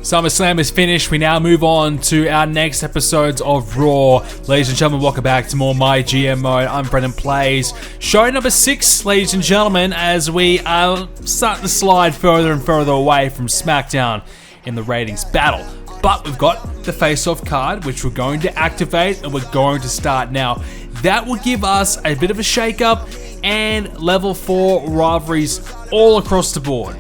SummerSlam is finished. We now move on to our next episodes of Raw. Ladies and gentlemen, welcome back to more MyGM Mode. I'm Brendan Plays. Show number 6, ladies and gentlemen, as we are starting to slide further and further away from Smackdown in the ratings battle. But we've got the face-off card, which we're going to activate, and we're going to start now. That will give us a bit of a shake-up and level 4 rivalries all across the board.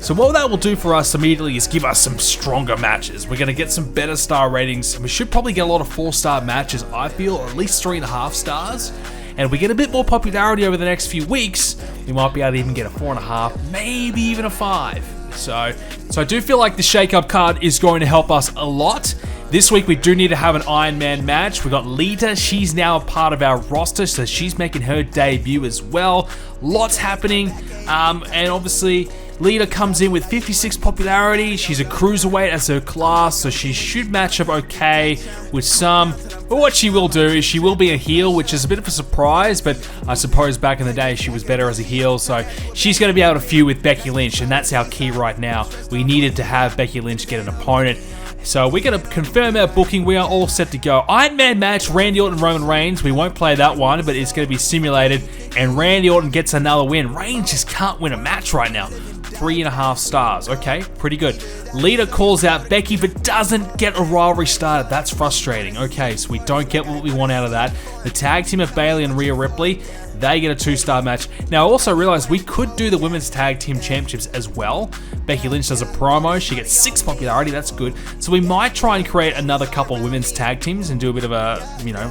So what that will do for us immediately is give us some stronger matches. We're going to get some better star ratings. We should probably get a lot of 4-star matches, I feel, or at least 3.5 stars. And if we get a bit more popularity over the next few weeks, we might be able to even get a 4.5, maybe even a 5. So I do feel like the shake-up card is going to help us a lot. This week we do need to have an Iron Man match. We got Lita, she's now a part of our roster, so she's making her debut as well. Lots happening, and obviously Lita comes in with 56 popularity. She's a cruiserweight as her class, so she should match up okay with some. But what she will do is she will be a heel, which is a bit of a surprise, but I suppose back in the day she was better as a heel, so she's going to be able to feud with Becky Lynch, and that's our key right now. We needed to have Becky Lynch get an opponent. So we're going to confirm our booking. We are all set to go. Iron Man match, Randy Orton and Roman Reigns. We won't play that one, but it's going to be simulated, and Randy Orton gets another win. Reigns just can't win a match right now. 3.5 stars. Okay, pretty good. Lita calls out Becky but doesn't get a rivalry started. That's frustrating. Okay, so we don't get what we want out of that. The tag team of Bayley and Rhea Ripley, they get a 2-star match. Now I also realized we could do the women's tag team championships as well. Becky Lynch does a promo. She gets 6 popularity. That's good. So we might try and create another couple of women's tag teams and do a bit of a,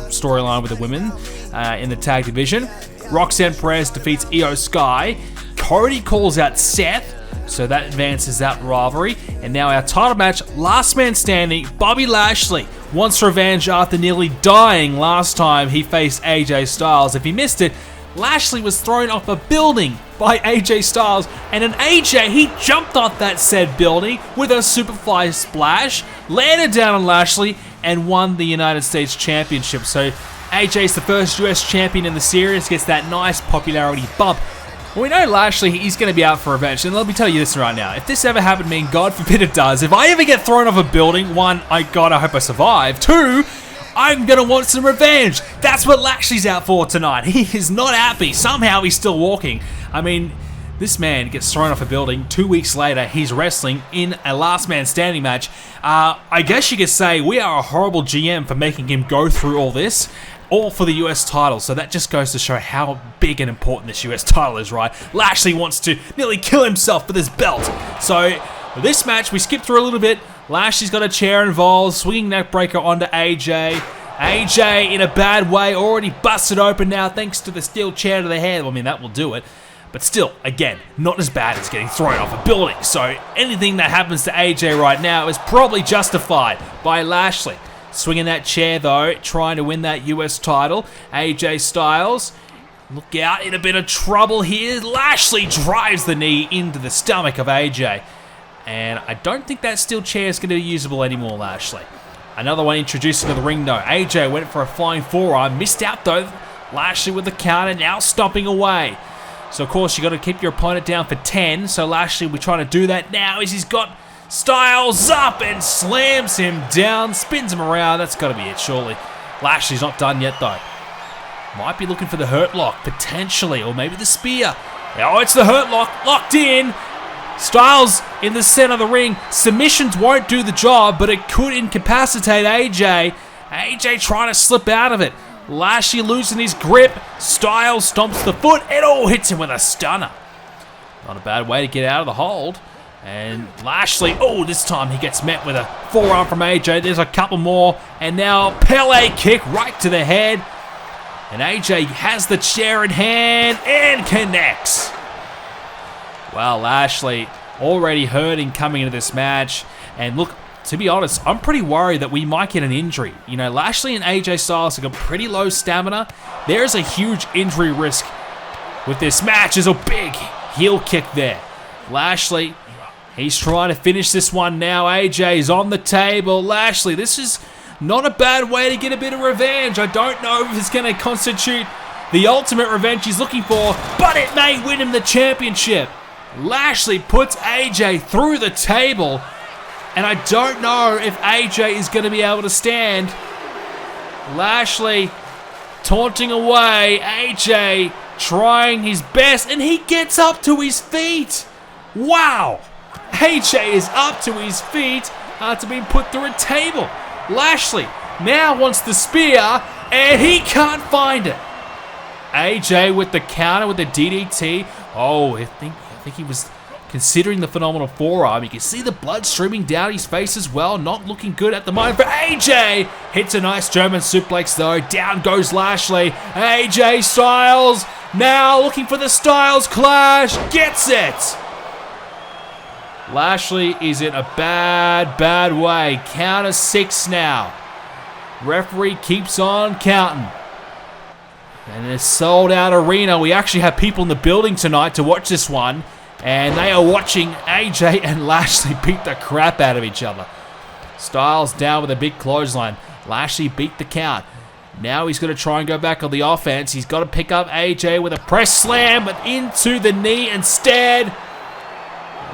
storyline with the women in the tag division. Roxanne Perez defeats Io Sky. Cody calls out Seth, so that advances that rivalry. And now our title match, last man standing, Bobby Lashley wants revenge after nearly dying last time he faced AJ Styles. If you missed it, Lashley was thrown off a building by AJ Styles, and an AJ, he jumped off that said building with a Superfly splash, landed down on Lashley, and won the United States Championship. So AJ's the first US champion in the series, gets that nice popularity bump. Well, we know Lashley, he's going to be out for revenge, and let me tell you this right now. If this ever happened to me, and God forbid it does, if I ever get thrown off a building, 1, I hope I survive. 2, I'm going to want some revenge. That's what Lashley's out for tonight. He is not happy. Somehow he's still walking. I mean, this man gets thrown off a building. 2 weeks later, he's wrestling in a last man standing match. I guess you could say we are a horrible GM for making him go through all this, all for the US title. So that just goes to show how big and important this US title is, right? Lashley wants to nearly kill himself for this belt. So this match, we skipped through a little bit. Lashley's got a chair involved, swinging neckbreaker onto AJ. AJ, in a bad way, already busted open now thanks to the steel chair to the head. Well, I mean, that will do it. But still, again, not as bad as getting thrown off a building. So anything that happens to AJ right now is probably justified by Lashley. Swinging that chair, though, trying to win that US title. AJ Styles, look out, in a bit of trouble here. Lashley drives the knee into the stomach of AJ. And I don't think that steel chair is going to be usable anymore, Lashley. Another one introduced into the ring, though. AJ went for a flying forearm. Missed out, though. Lashley with the counter, now stomping away. So, of course, you got to keep your opponent down for 10. So Lashley, we're trying to do that now as he's got Styles up and slams him down, spins him around. That's got to be it, surely. Lashley's not done yet, though. Might be looking for the Hurt Lock, potentially, or maybe the Spear. Oh, it's the Hurt Lock, locked in. Styles in the center of the ring. Submissions won't do the job, but it could incapacitate AJ. AJ trying to slip out of it. Lashley losing his grip. Styles stomps the foot. It all hits him with a stunner. Not a bad way to get out of the hold. And Lashley, oh, this time he gets met with a forearm from AJ. There's a couple more. And now Pele kick right to the head. And AJ has the chair in hand and connects. Well, Lashley already hurting coming into this match. And look, to be honest, I'm pretty worried that we might get an injury. You know, Lashley and AJ Styles have got pretty low stamina. There's a huge injury risk with this match. There's a big heel kick there. Lashley, he's trying to finish this one now. AJ's on the table. Lashley, this is not a bad way to get a bit of revenge. I don't know if it's going to constitute the ultimate revenge he's looking for, but it may win him the championship. Lashley puts AJ through the table. And I don't know if AJ is going to be able to stand. Lashley taunting away. AJ trying his best, and he gets up to his feet. Wow. AJ is up to his feet after being put through a table. Lashley now wants the spear, and he can't find it. AJ with the counter with the DDT. Oh, I think he was considering the phenomenal forearm. You can see the blood streaming down his face as well. Not looking good at the moment for AJ. Hits a nice German suplex though. Down goes Lashley. AJ Styles now looking for the Styles Clash. Gets it. Lashley is in a bad way. Counter 6 now. Referee keeps on counting. And a sold out arena. We actually have people in the building tonight to watch this one. And they are watching AJ and Lashley beat the crap out of each other. Styles down with a big clothesline. Lashley beat the count. Now he's going to try and go back on the offense. He's got to pick up AJ with a press slam, but into the knee instead.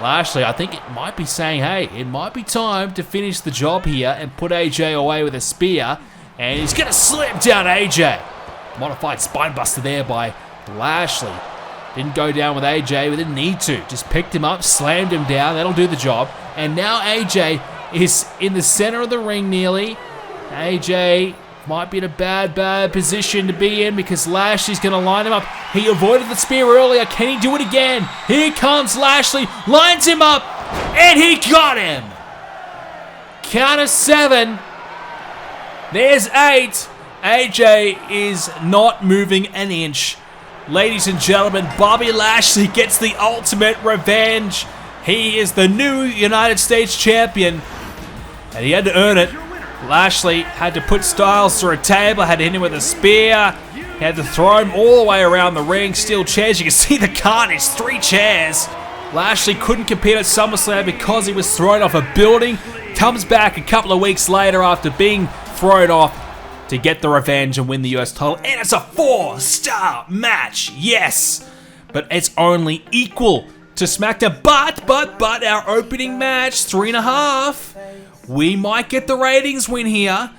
Lashley, I think it might be saying, hey, it might be time to finish the job here and put AJ away with a spear. And he's going to slam down AJ. Modified spinebuster there by Lashley. Didn't go down with AJ, but didn't need to. Just picked him up, slammed him down. That'll do the job. And now AJ is in the center of the ring nearly. AJ might be in a bad position to be in because Lashley's going to line him up. He avoided the spear earlier. Can he do it again? Here comes Lashley. Lines him up. And he got him. Count of 7. There's 8. AJ is not moving an inch. Ladies and gentlemen, Bobby Lashley gets the ultimate revenge. He is the new United States champion, and he had to earn it. Lashley had to put Styles through a table, had to hit him with a spear. He had to throw him all the way around the ring. Steel chairs, you can see the carnage, 3 chairs. Lashley couldn't compete at SummerSlam because he was thrown off a building. Comes back a couple of weeks later after being thrown off to get the revenge and win the US title. And it's a 4-star match, yes! But it's only equal to SmackDown. But our opening match, 3.5. We might get the ratings win here.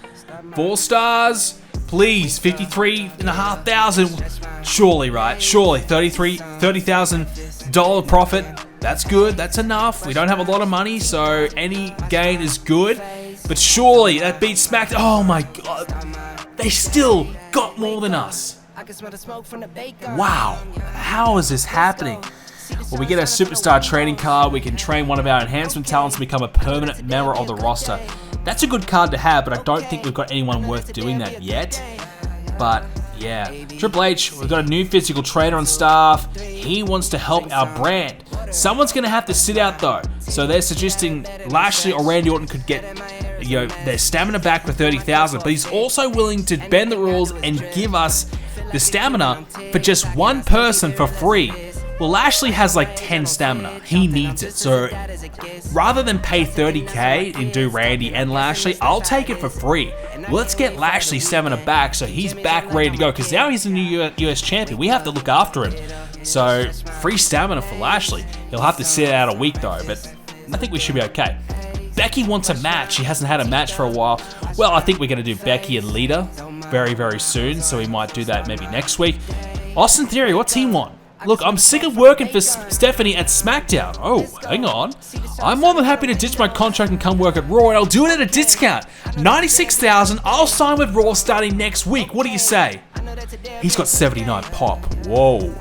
4 stars, please, 53,500. Surely, right? Surely, $30,000 profit. That's good, that's enough. We don't have a lot of money, so any gain is good. But surely that beats SmackDown. Oh my God. They still got more than us. Wow. How is this happening? Well, we get a superstar training card. We can train one of our enhancement talents and become a permanent member of the roster. That's a good card to have, but I don't think we've got anyone worth doing that yet. But yeah, Triple H, we've got a new physical trainer on staff. He wants to help our brand. Someone's going to have to sit out though. So they're suggesting Lashley or Randy Orton could get their stamina back for 30,000, but he's also willing to bend the rules and give us the stamina for just one person for free. Well, Lashley has like 10 stamina. He needs it. So rather than pay 30k and do Randy and Lashley, I'll take it for free. Let's get Lashley's stamina back so he's back ready to go, because now he's the new US champion. We have to look after him. So free stamina for Lashley. He'll have to sit out a week though, but I think we should be okay. Becky wants a match. She hasn't had a match for a while. Well, I think we're going to do Becky and Lita very soon, so we might do that maybe next week. Austin Theory, what's he want? Look, I'm sick of working for Stephanie at Smackdown. Oh, hang on. I'm more than happy to ditch my contract and come work at Raw, and I'll do it at a discount. $96,000. I'll sign with Raw starting next week. What do you say? He's got 79 pop. Whoa.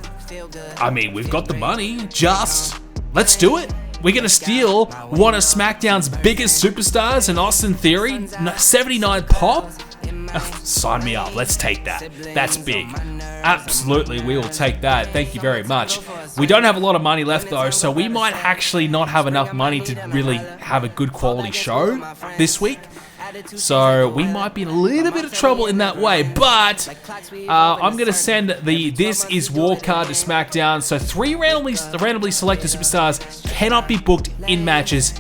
I mean, we've got the money. Just let's do it. We're going to steal one of SmackDown's biggest superstars in Austin Theory. 79 pop? Sign me up. Let's take that. That's big. Absolutely, we will take that. Thank you very much. We don't have a lot of money left though, so we might actually not have enough money to really have a good quality show this week. So we might be in a little bit of trouble in that way, but I'm going to send the This Is War card to SmackDown, so 3 randomly selected superstars cannot be booked in matches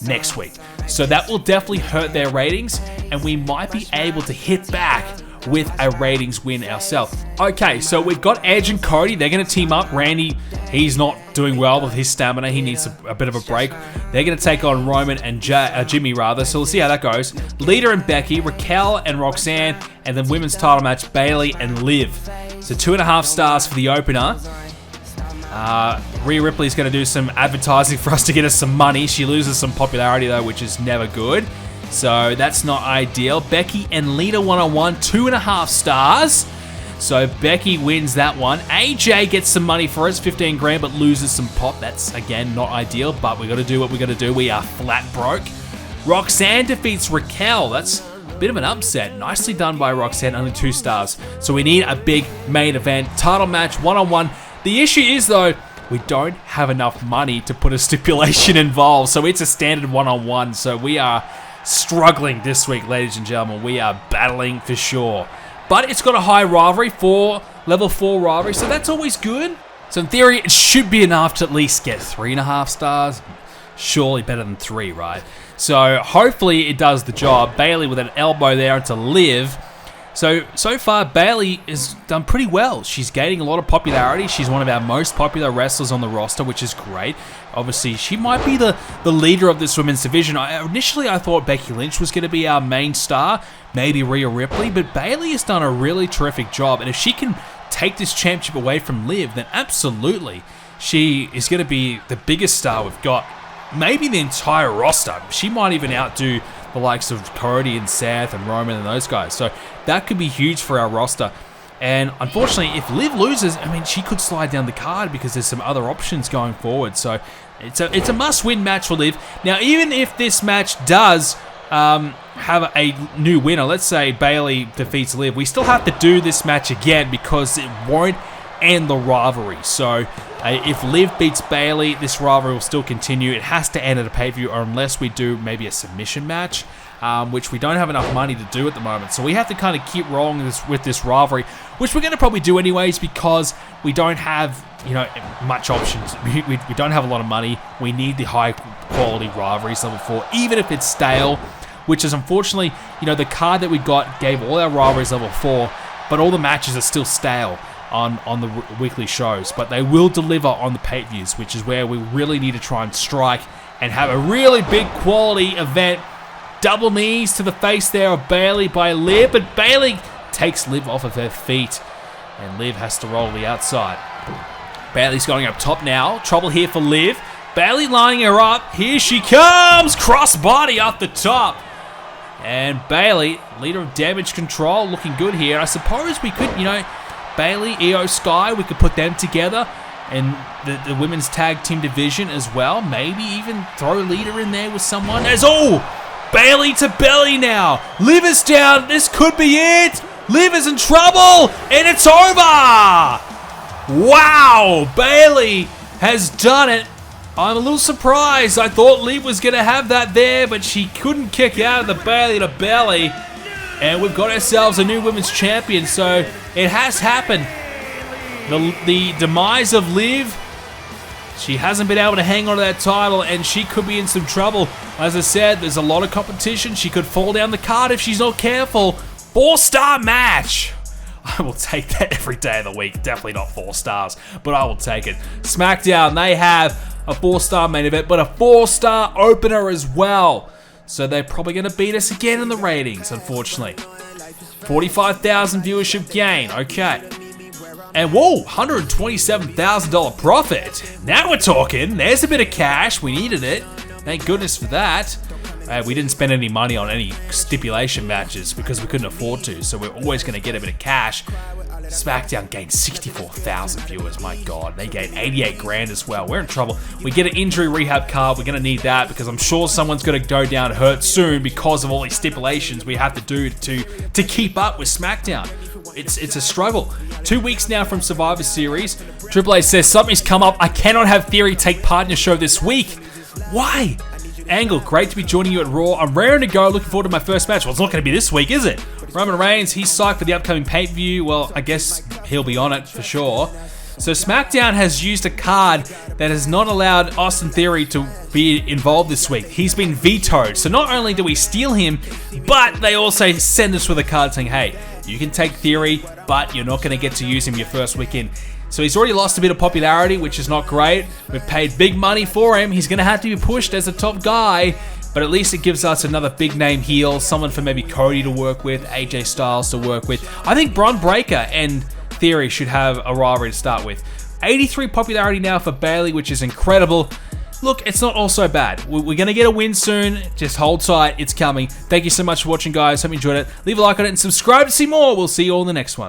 next week. So that will definitely hurt their ratings, and we might be able to hit back with a ratings win ourselves. Okay, so we've got Edge and Cody. They're going to team up. Randy, he's not doing well with his stamina. He needs a bit of a break. They're going to take on Roman and Jimmy, rather. So we'll see how that goes. Lita and Becky, Raquel and Roxanne, and then women's title match, Bayley and Liv. So 2.5 stars for the opener. Rhea Ripley's going to do some advertising for us to get us some money. She loses some popularity, though, which is never good. So that's not ideal. Becky and Lita one-on-one, 2.5 stars. So Becky wins that one. AJ gets some money for us, 15 grand, but loses some pop. That's, again, not ideal, but we got to do what we got to do. We are flat broke. Roxanne defeats Raquel. That's a bit of an upset. Nicely done by Roxanne, only 2 stars. So we need a big main event. Title match, one-on-one. The issue is, though, we don't have enough money to put a stipulation involved. So it's a standard one-on-one. So we are struggling this week, ladies and gentlemen. We are battling for sure. But it's got a high rivalry, level 4 rivalry, so that's always good. So in theory, it should be enough to at least get 3.5 stars. Surely better than 3, right? So hopefully it does the job. Bayley with an elbow there into Liv. So far, Bayley has done pretty well. She's gaining a lot of popularity. She's one of our most popular wrestlers on the roster, which is great. Obviously, she might be the leader of this women's division. Initially, I thought Becky Lynch was going to be our main star, maybe Rhea Ripley, but Bayley has done a really terrific job. And if she can take this championship away from Liv, then absolutely, she is going to be the biggest star we've got. Maybe the entire roster. She might even outdo the likes of Cody and Seth and Roman and those guys. So that could be huge for our roster. And unfortunately, if Liv loses, I mean, she could slide down the card because there's some other options going forward. So it's a must-win match for Liv. Now, even if this match does have a new winner, let's say Bayley defeats Liv, we still have to do this match again because it won't end the rivalry. So if Liv beats Bayley, this rivalry will still continue. It has to end at a pay-per-view, or unless we do maybe a submission match, which we don't have enough money to do at the moment. So we have to kind of keep rolling with this rivalry, which we're going to probably do anyways because we don't have, much options. We don't have a lot of money. We need the high-quality rivalries, level 4, even if it's stale, which is unfortunately, the card that we got gave all our rivalries level 4, but all the matches are still stale on the weekly shows, but they will deliver on the pay-per-views, which is where we really need to try and strike and have a really big quality event. Double knees to the face there of Bayley by Liv, but Bayley takes Liv off of her feet, and Liv has to roll the outside. Bayley's going up top now. Trouble here for Liv. Bayley lining her up. Here she comes. Crossbody up the top. And Bayley, leader of damage control, looking good here. I suppose we could, Bayley, Io Sky, we could put them together, and the women's tag team division as well. Maybe even throw Lita in there with someone. Bayley to belly now. Liv is down. This could be it. Liv is in trouble, and it's over. Wow, Bayley has done it. I'm a little surprised. I thought Liv was going to have that there, but she couldn't kick out of the Bayley to belly. And we've got ourselves a new women's champion, so it has happened. The demise of Liv, she hasn't been able to hang on to that title, and she could be in some trouble. As I said, there's a lot of competition. She could fall down the card if she's not careful. 4-star match. I will take that every day of the week. Definitely not 4 stars, but I will take it. Smackdown, they have a 4-star main event, but a 4-star opener as well. So they're probably going to beat us again in the ratings, unfortunately. 45,000 viewership gain. Okay. And whoa, $127,000 profit. Now we're talking. There's a bit of cash. We needed it. Thank goodness for that. We didn't spend any money on any stipulation matches because we couldn't afford to. So we're always going to get a bit of cash. Smackdown gained 64,000 viewers. My God, they gained 88 grand as well. We're in trouble. We get an injury rehab card. We're going to need that because I'm sure someone's going to go down hurt soon because of all these stipulations we have to do to keep up with Smackdown. It's a struggle. 2 weeks now from Survivor Series. Triple H says something's come up. I cannot have Theory take part in your show this week. Why? Angle, great to be joining you at Raw. I'm raring to go. Looking forward to my first match. Well, it's not going to be this week, is it? Roman Reigns, he's psyched for the upcoming pay-per-view. Well, I guess he'll be on it for sure. So Smackdown has used a card that has not allowed Austin Theory to be involved this week. He's been vetoed. So not only do we steal him, but they also send us with a card saying, hey, you can take Theory, but you're not going to get to use him your first week in. So he's already lost a bit of popularity, which is not great. We've paid big money for him. He's going to have to be pushed as a top guy, but at least it gives us another big name heel, someone for maybe Cody to work with, AJ Styles to work with. I think Bron Breakker and Theory should have a rivalry to start with. 83 popularity now for Bayley, which is incredible. Look, it's not all so bad. We're going to get a win soon. Just hold tight. It's coming. Thank you so much for watching, guys. Hope you enjoyed it. Leave a like on it and subscribe to see more. We'll see you all in the next one.